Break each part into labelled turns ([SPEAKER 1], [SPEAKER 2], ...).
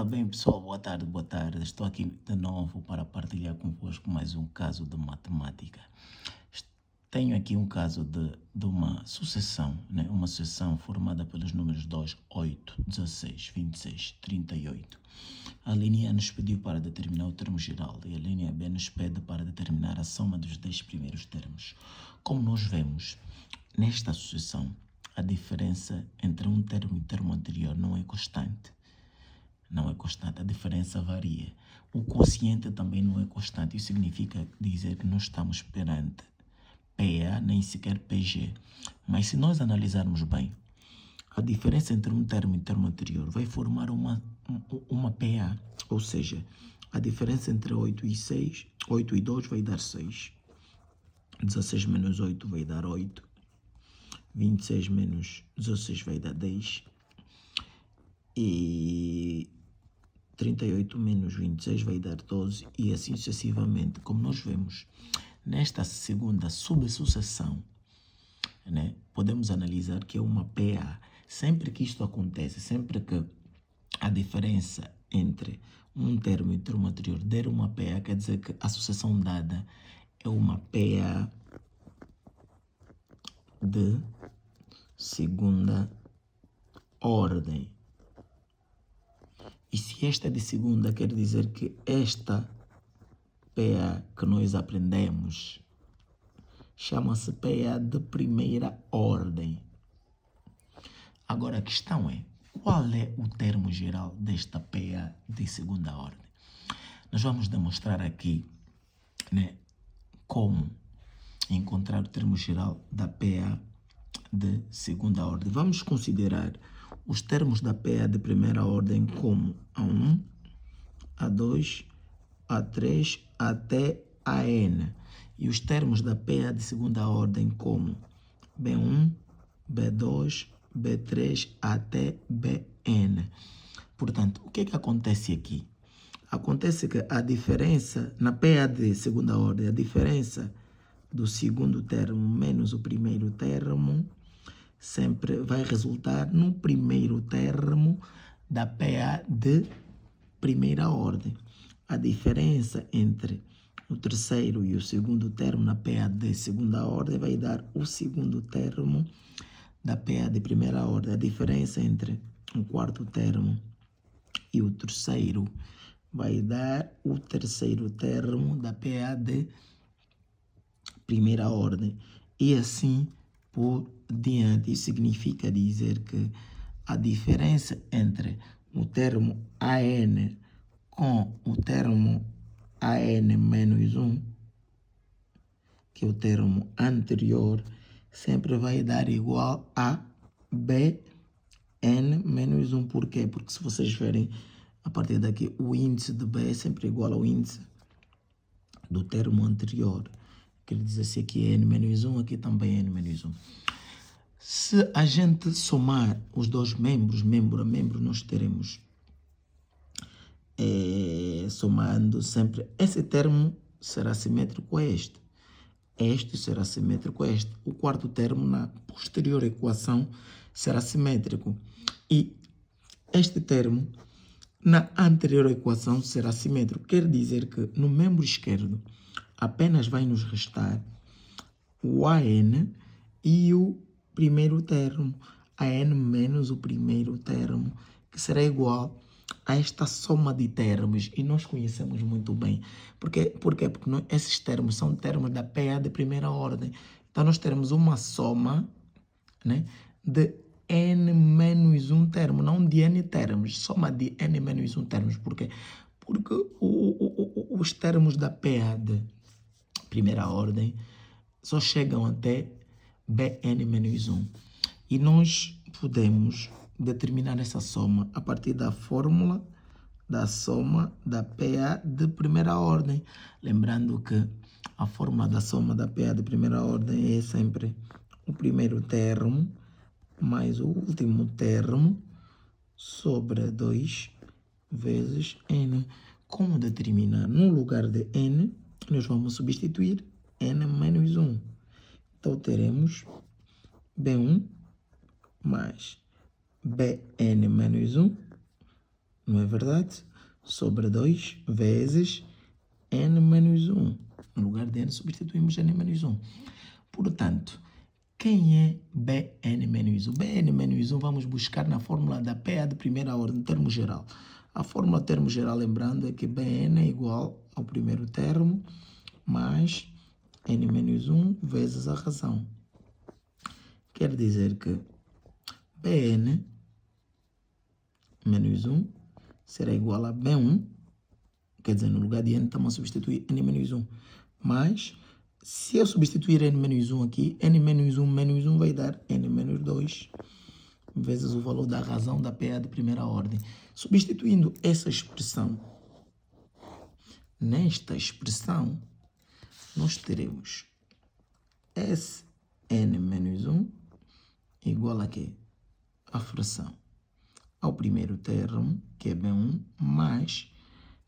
[SPEAKER 1] Bem, pessoal, boa tarde, boa tarde. Estou aqui de novo para partilhar convosco mais um caso de matemática. Tenho aqui um caso de uma sucessão, né? Uma sucessão formada pelos números 2, 8, 16, 26, 38. A linha A nos pediu para determinar o termo geral e a linha B nos pede para determinar a soma dos 10 primeiros termos. Como nós vemos, nesta sucessão, a diferença entre um termo e o termo anterior não é constante. Não é constante, a diferença varia. O quociente também não é constante, isso significa dizer que nós estamos perante PA, nem sequer PG. Mas se nós analisarmos bem, a diferença entre um termo e um termo anterior vai formar uma PA, ou seja, a diferença entre 8 e 6, 8 e 2 vai dar 6. 16 menos 8 vai dar 8. 26 menos 16 vai dar 10. E 38 menos 26 vai dar 12 e assim sucessivamente. Como nós vemos, nesta segunda subsucessão, né, podemos analisar que é uma PA. Sempre que isto acontece, sempre que a diferença entre um termo e o termo anterior der uma PA, quer dizer que a sucessão dada é uma PA de segunda ordem. E se esta é de segunda, quer dizer que esta PA que nós aprendemos chama-se PA de primeira ordem. Agora a questão é, qual é o termo geral desta PA de segunda ordem? Nós vamos demonstrar aqui, né, como encontrar o termo geral da PA de segunda ordem. Vamos considerar os termos da PA de primeira ordem como A1, A2, A3 até AN. E os termos da PA de segunda ordem como B1, B2, B3 até Bn. Portanto, o que é que acontece aqui? Acontece que a diferença, na PA de segunda ordem, a diferença do segundo termo menos o primeiro termo sempre vai resultar no primeiro termo da PA de primeira ordem. A diferença entre o terceiro e o segundo termo na PA de segunda ordem vai dar o segundo termo da PA de primeira ordem. A diferença entre o quarto termo e o terceiro vai dar o terceiro termo da PA de primeira ordem. E assim por diante. Isso significa dizer que a diferença entre o termo AN com o termo AN menos 1, que é o termo anterior, sempre vai dar igual a Bn menos 1. Por quê? Porque se vocês verem, a partir daqui, o índice de B é sempre igual ao índice do termo anterior. Quer dizer, se aqui é n menos 1, aqui também é n menos 1. Se a gente somar os dois membros, membro a membro, nós teremos somando sempre, esse termo será simétrico a este. Este será simétrico a este. O quarto termo na posterior equação será simétrico. E este termo na anterior equação será simétrico. Quer dizer que no membro esquerdo apenas vai nos restar o AN e o primeiro termo, AN menos o primeiro termo, que será igual a esta soma de termos, e nós conhecemos muito bem. Por quê? Porque esses termos são termos da PA de primeira ordem. Então nós teremos uma soma, né, de n menos 1 termo, não de n termos, soma de n menos 1 termos. Por quê? Porque os termos da PA de primeira ordem só chegam até Bn menos 1. E nós podemos determinar essa soma a partir da fórmula da soma da PA de primeira ordem. Lembrando que a fórmula da soma da PA de primeira ordem é sempre o primeiro termo mais o último termo sobre 2 vezes n. Como determinar? No lugar de n, nós vamos substituir n menos 1. Então, teremos B1 mais Bn menos 1 não é verdade? Sobre 2 vezes n menos 1. No lugar de n, substituímos n menos 1. Portanto, quem é Bn menos 1? Bn menos 1 vamos buscar na fórmula da PA de primeira ordem, termo geral. A fórmula termo geral, lembrando, é que Bn é igual ao primeiro termo mais n menos 1 vezes a razão. Quer dizer que Bn menos 1 será igual a B1, quer dizer, no lugar de n estamos a substituir n menos 1, mas se eu substituir n menos 1 aqui, n menos 1 menos 1 vai dar n menos 2 vezes o valor da razão da PA de primeira ordem. Substituindo essa expressão nesta expressão, nós teremos Sn menos 1 igual a quê? A fração ao primeiro termo, que é B1, mais,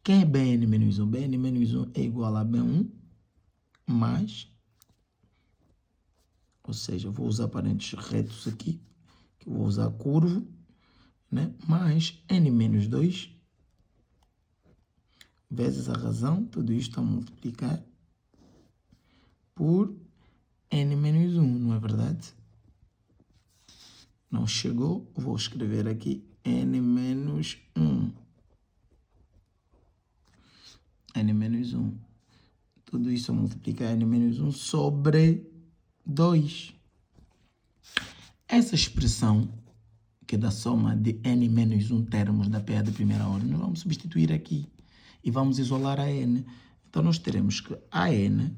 [SPEAKER 1] quem é Bn menos 1? Bn menos 1 é igual a B1 mais, ou seja, vou usar parênteses retos aqui, que eu vou usar curvo, né? Mais n menos 2 vezes a razão, tudo isto a multiplicar por n menos 1, não é verdade? Não chegou, vou escrever aqui n menos 1. n menos 1. Tudo isso a multiplicar n menos 1 sobre 2. Essa expressão, que é da soma de n menos 1 termos da PA de primeira ordem, nós vamos substituir aqui e vamos isolar a n. Então, nós teremos que a n,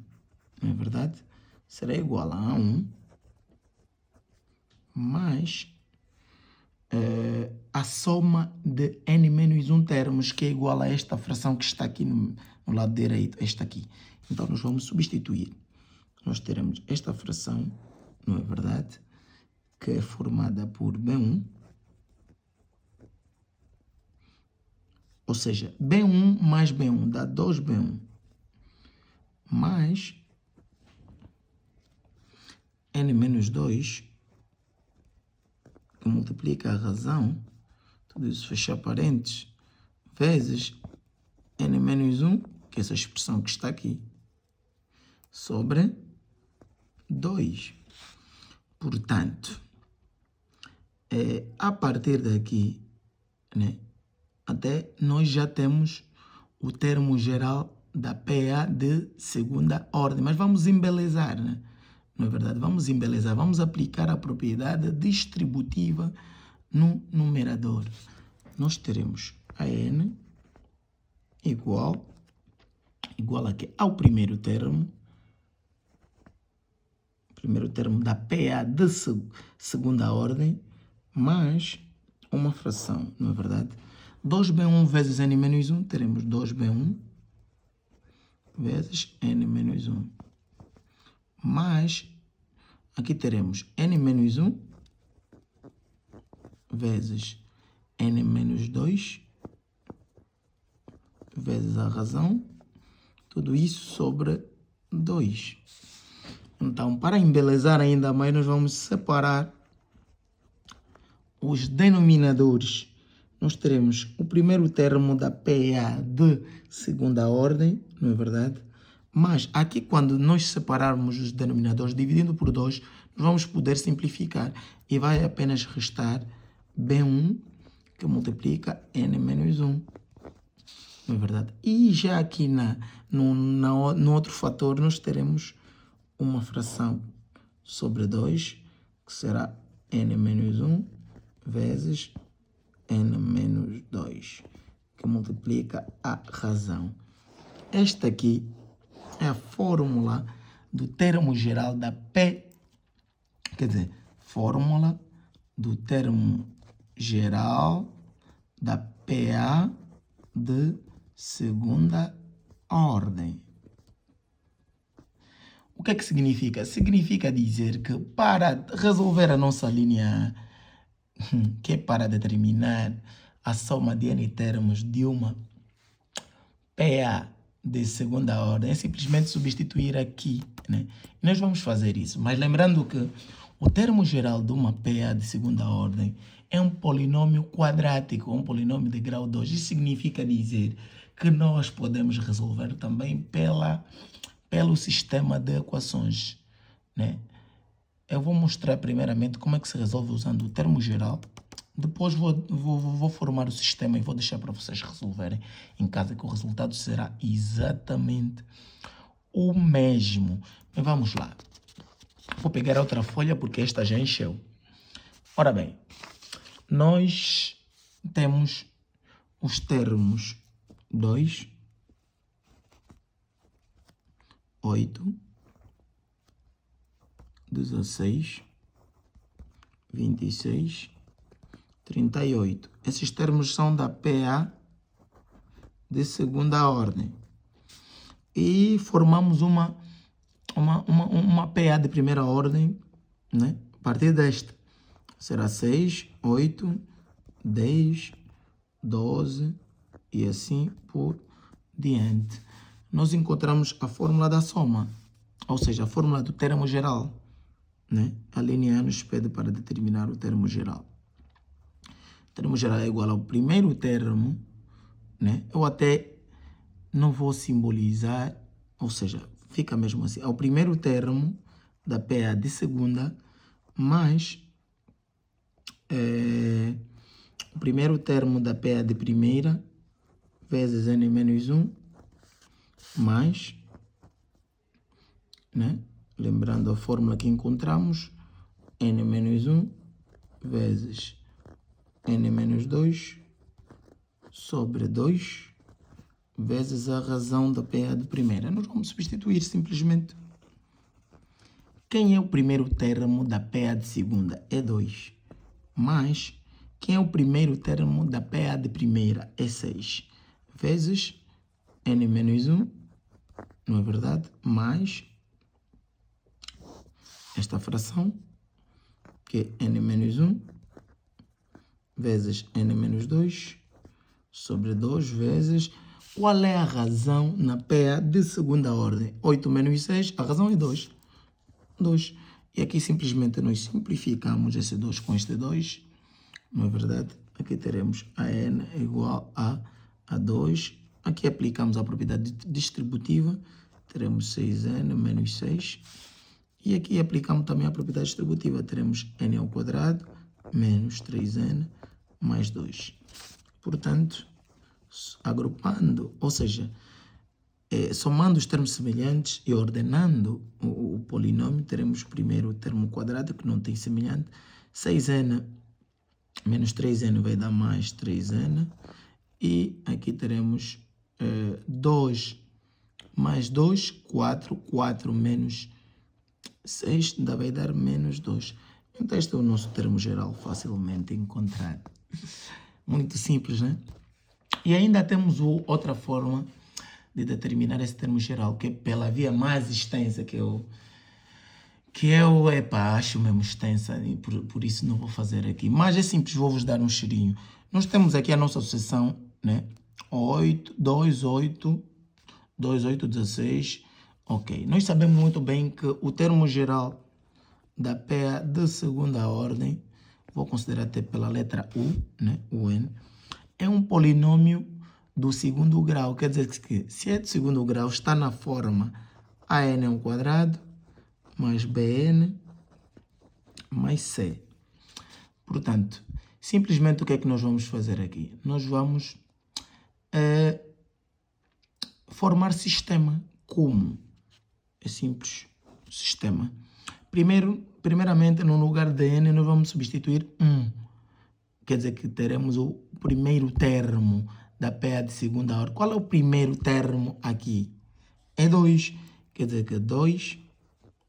[SPEAKER 1] não é verdade, será igual a 1 mais a soma de n menos 1 termos, que é igual a esta fração que está aqui no lado direito, esta aqui. Então, nós vamos substituir. Nós teremos esta fração, não é verdade, que é formada por B1, ou seja, B1 mais B1 dá 2B1, mais n menos 2, que multiplica a razão, tudo isso fechar parênteses, vezes n menos 1, que é essa expressão que está aqui, sobre 2. Portanto, a partir daqui, né, até nós já temos o termo geral da PA de segunda ordem, mas vamos embelezar, né? Não é verdade? Vamos embelezar, vamos aplicar a propriedade distributiva no numerador. Nós teremos a n igual a quê? Ao primeiro termo da PA de segunda ordem, mais uma fração, não é verdade? 2b1 vezes n menos 1, teremos 2b1 vezes n menos 1. Mais, aqui teremos n menos 1 vezes n menos 2 vezes a razão, tudo isso sobre 2. Então, para embelezar ainda mais, nós vamos separar os denominadores. Nós teremos o primeiro termo da PA de segunda ordem, não é verdade? Mas aqui, quando nós separarmos os denominadores, dividindo por 2, nós vamos poder simplificar. E vai apenas restar B1, que multiplica n menos 1. Não é verdade? E já aqui no outro fator, nós teremos uma fração sobre 2, que será n menos 1 vezes n menos 2, que multiplica a razão. Esta aqui é a fórmula do termo geral da P, quer dizer, fórmula do termo geral da PA de segunda ordem. O que é que significa? Significa dizer que para resolver a nossa linha, que é para determinar a soma de n termos de uma PA de segunda ordem, é simplesmente substituir aqui, né? E nós vamos fazer isso, mas lembrando que o termo geral de uma PA de segunda ordem é um polinômio quadrático, um polinômio de grau 2. Isso significa dizer que nós podemos resolver também pelo sistema de equações, né? Eu vou mostrar primeiramente como é que se resolve usando o termo geral. Depois vou formar o sistema e vou deixar para vocês resolverem em casa, que o resultado será exatamente o mesmo. Mas vamos lá. Vou pegar outra folha porque esta já encheu. Ora bem, nós temos os termos 2, 8, 16, 26, 38. Esses termos são da PA de segunda ordem. E formamos uma PA de primeira ordem, né? A partir desta. Será 6, 8, 10, 12 e assim por diante. Nós encontramos a fórmula da soma, ou seja, a fórmula do termo geral, né? A linha A nos pede para determinar o termo geral. O termo geral é igual ao primeiro termo, né? Eu até não vou simbolizar, ou seja, fica mesmo assim, ao primeiro termo da PA de segunda, mais o primeiro termo da PA de primeira, vezes n menos 1, mais, né? Lembrando a fórmula que encontramos, n menos 1 vezes n menos 2 sobre 2 vezes a razão da PA de primeira. Nós vamos substituir simplesmente. Quem é o primeiro termo da PA de segunda? É 2. Mais, quem é o primeiro termo da PA de primeira? É 6. Vezes n menos 1, não é verdade? Mais esta fração, que é n menos 1, vezes n menos 2, sobre 2 vezes... Qual é a razão na PA de segunda ordem? 8 menos 6, a razão é 2. 2. E aqui simplesmente nós simplificamos esse 2 com este 2, não é verdade? Aqui teremos a n igual a 2. Aqui aplicamos a propriedade distributiva, teremos 6n menos 6. E aqui aplicamos também a propriedade distributiva, teremos n ao quadrado menos 3n mais 2. Portanto, agrupando, ou seja, somando os termos semelhantes e ordenando o polinômio, teremos primeiro o termo quadrado, que não tem semelhante. 6n menos 3n vai dar mais 3n. E aqui teremos 2 mais 2, 4. 4 menos 6 ainda vai dar menos 2. Então este é o nosso termo geral facilmente encontrado. Muito simples, né? E ainda temos outra forma de determinar esse termo geral, que é pela via mais extensa, que eu acho mesmo extensa, e por isso não vou fazer aqui. Mas é simples, vou-vos dar um cheirinho. Nós temos aqui a nossa sucessão, né? 8, 2, 8, 2, 8, 16. Ok. Nós sabemos muito bem que o termo geral da PA de segunda ordem, vou considerar até pela letra U, né? UN, é um polinômio do segundo grau. Quer dizer que se é de segundo grau, está na forma AN ao quadrado mais BN mais C. Portanto, simplesmente o que é que nós vamos fazer aqui? Nós vamos formar sistema. É simples, sistema. Primeiramente, no lugar de N, nós vamos substituir 1. Quer dizer que teremos o primeiro termo da PA de segunda ordem. Qual é o primeiro termo aqui? É 2. Quer dizer que 2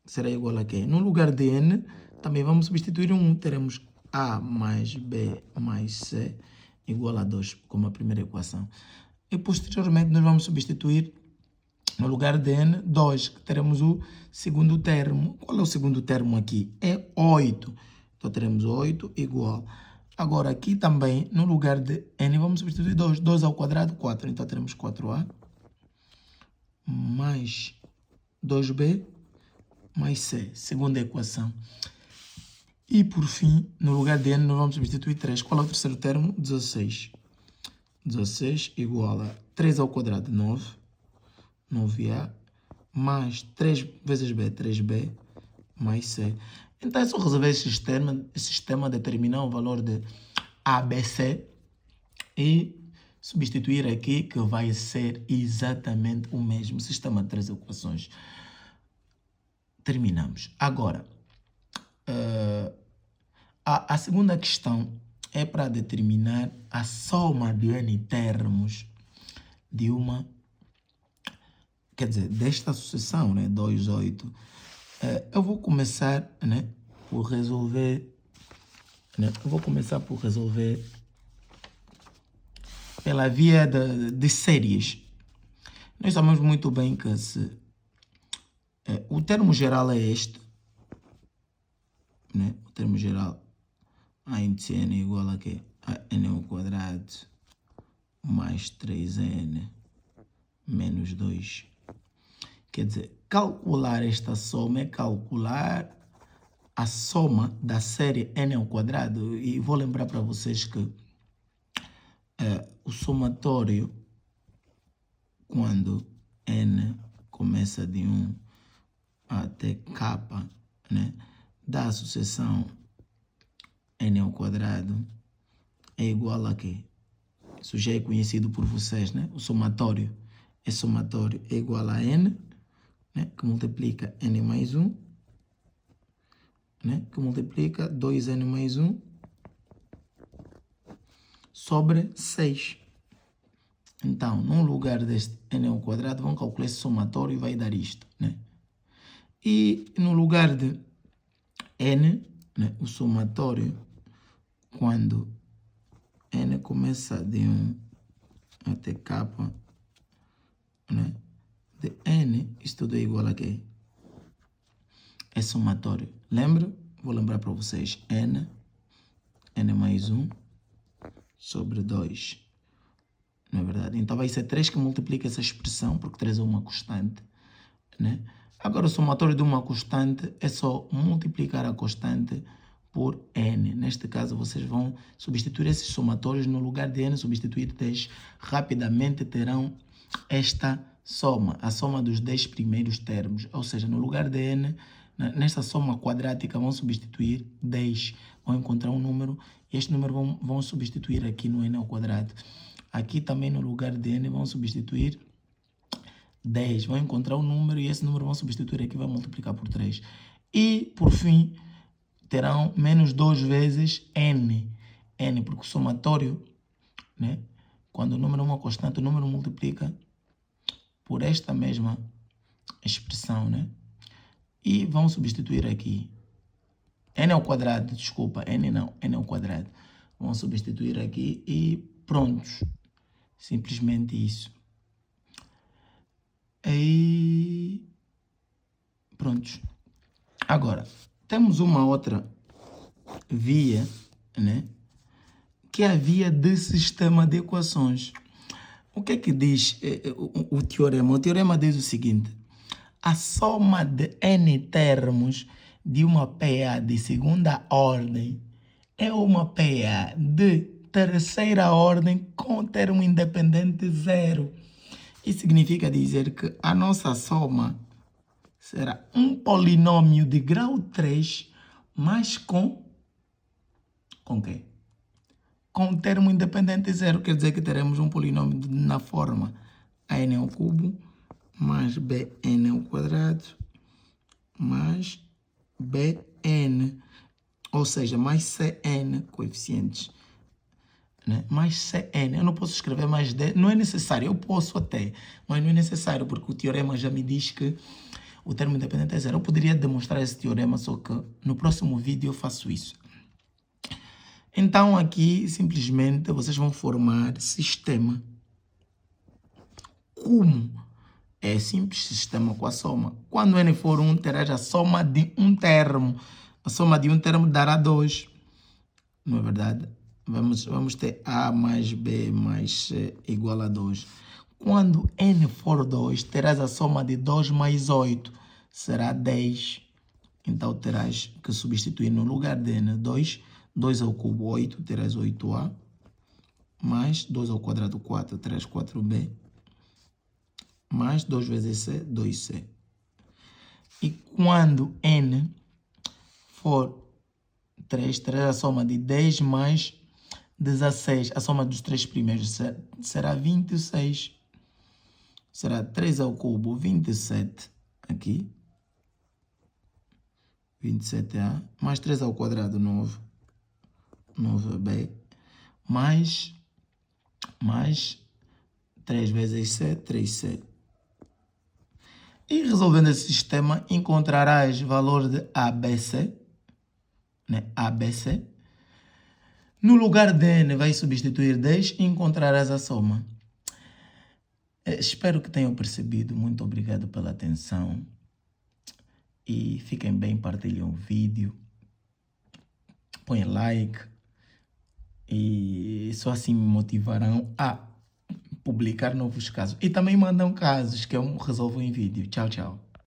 [SPEAKER 1] será igual a quê? No lugar de N, também vamos substituir 1. Teremos A mais B mais C igual a 2, como a primeira equação. E posteriormente, nós vamos substituir no lugar de N, 2, que teremos o segundo termo. Qual é o segundo termo aqui? É 8. Então, teremos 8 igual. Agora, aqui também, no lugar de N, vamos substituir 2. 2 ao quadrado, 4. Então, teremos 4A mais 2B mais C, segunda equação. E por fim, no lugar de n, nós vamos substituir 3. Qual é o terceiro termo? 16. 16 igual a 3 ao quadrado, 9. 9a mais 3 vezes b, 3b, mais c. Então é só resolver esse sistema, determinar o valor de a, b, c e substituir aqui, que vai ser exatamente o mesmo sistema de 3 equações. Terminamos. Agora, a segunda questão é para determinar a soma de n termos de uma, quer dizer, desta sucessão, né, 2, 8. Eu vou começar, né, por resolver, pela via de séries. Nós sabemos muito bem que o termo geral é este, né? O termo geral, a índice n é igual a quê? A n ao quadrado mais 3n menos 2. Quer dizer, calcular esta soma é calcular a soma da série n ao quadrado. E vou lembrar para vocês que o somatório, quando n começa de 1 até k, né, da sucessão n ao quadrado é igual a quê? Isso já é conhecido por vocês, né? O somatório é igual a n, né, que multiplica n mais 1, né, que multiplica 2n mais 1 sobre 6. Então, no lugar deste n ao quadrado, vamos calcular esse somatório e vai dar isto, né? E no lugar de n, né, o somatório, quando n começa de 1 até k, né, de n, isto tudo é igual a quê? É somatório. Lembra? Vou lembrar para vocês. N mais 1 sobre 2. Não é verdade? Então vai ser 3 que multiplica essa expressão, porque 3 é uma constante, né? Agora o somatório de uma constante é só multiplicar a constante por n. Neste caso, vocês vão substituir esses somatórios no lugar de n, substituir 10. Rapidamente terão esta soma, a soma dos 10 primeiros termos. Ou seja, no lugar de n, nesta soma quadrática, vão substituir 10. Vão encontrar um número e este número vão substituir aqui no n ao quadrado. Aqui também no lugar de n vão substituir 10. Vão encontrar um número e esse número vão substituir aqui, vai multiplicar por 3. E, por fim, terão menos 2 vezes n. n, porque o somatório, né, quando o número é uma constante, o número multiplica por esta mesma expressão, né? E vão substituir aqui. n ao quadrado, desculpa, n não, n ao quadrado. Vão substituir aqui e prontos. Simplesmente isso. E prontos. Agora, temos uma outra via, né? Que é a via de sistema de equações. O que é que diz o teorema? O teorema diz o seguinte: a soma de n termos de uma PA de segunda ordem é uma PA de terceira ordem com termo independente zero. Isso significa dizer que a nossa soma será um polinômio de grau 3, mas com quê? Com termo independente zero. Quer dizer que teremos um polinômio na forma an ao cubo mais bn ao quadrado mais bn, ou seja, mais cn, coeficientes, né? Mais cn. Eu não posso escrever mais d, não é necessário, eu posso até, mas não é necessário, porque o teorema já me diz que o termo independente é zero. Eu poderia demonstrar esse teorema, só que no próximo vídeo eu faço isso. Então aqui, simplesmente, vocês vão formar sistema. Como? É simples, sistema com a soma. Quando n for 1, terás a soma de um termo. A soma de um termo dará 2. Não é verdade? Vamos ter a mais b mais c igual a 2. Quando n for 2, terás a soma de 2 mais 8. Será 10. Então terás que substituir no lugar de n 2, 2 ao cubo 8, terás 8a, mais 2 ao quadrado 4, terás 4b, mais 2 vezes c, 2c. E quando n for 3, terás a soma de 10 mais 16. A soma dos três primeiros será 26. Será 3 ao cubo, 27 aqui. 27a, mais 3 ao quadrado, 9. 9b, mais 3 vezes c, 3c. E resolvendo esse sistema, encontrarás o valor de ABC, né? ABC. No lugar de n, vai substituir 10 e encontrarás a soma. Espero que tenham percebido. Muito obrigado pela atenção. E fiquem bem, partilhem o vídeo. Põem like. E só assim me motivarão a publicar novos casos. E também mandam casos que eu resolvo em vídeo. Tchau, tchau.